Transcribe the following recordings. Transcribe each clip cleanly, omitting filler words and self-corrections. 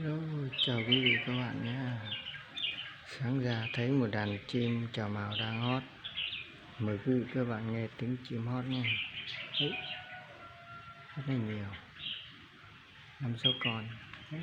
Hello, chào quý vị các bạn nhé. Sáng ra thấy một đàn chim chào mào đang hót. Mời quý vị các bạn nghe tiếng chim hót nha. Đấy, rất là nhiều, 5-6 con. Đấy.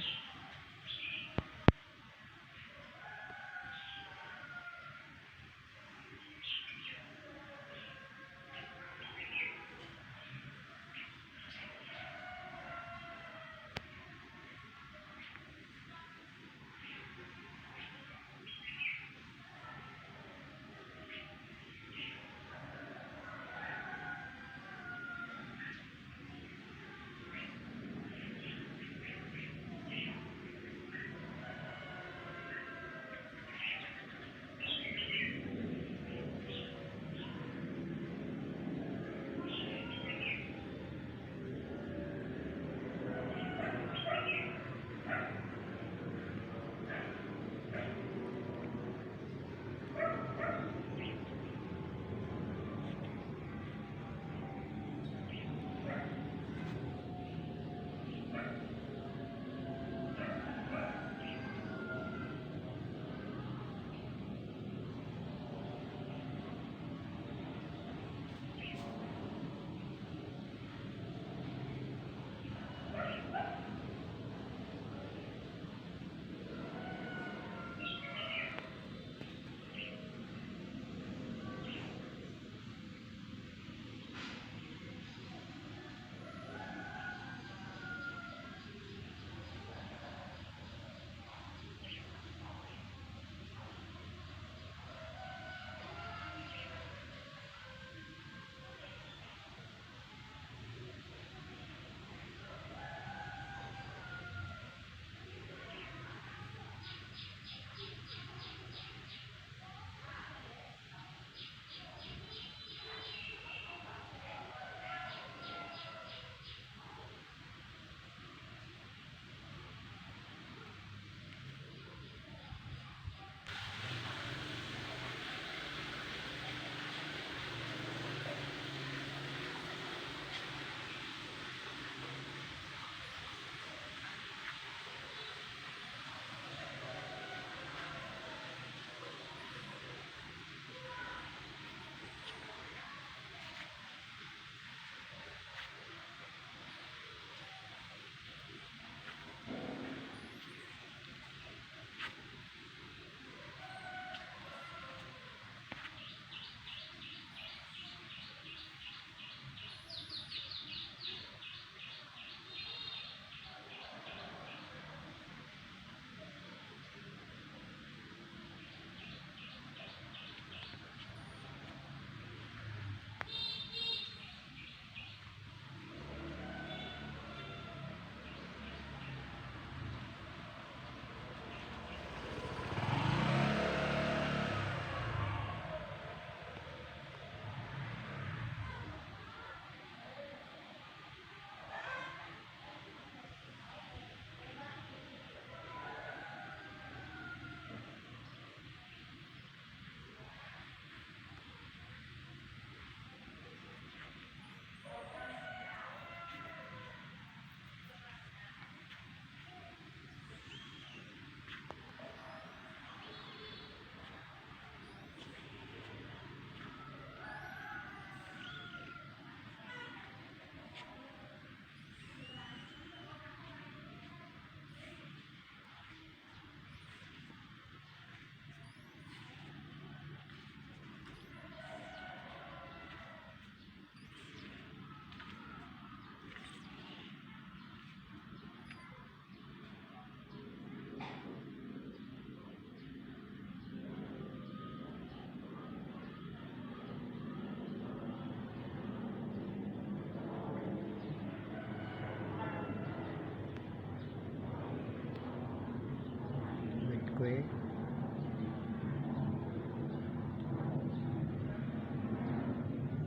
Quế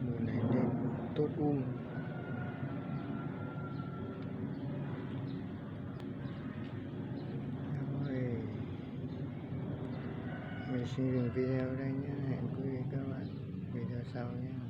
mùa này nên tốt Ôi, mình xin dừng video đây nhé. Hẹn quý vị các bạn video sau nhé.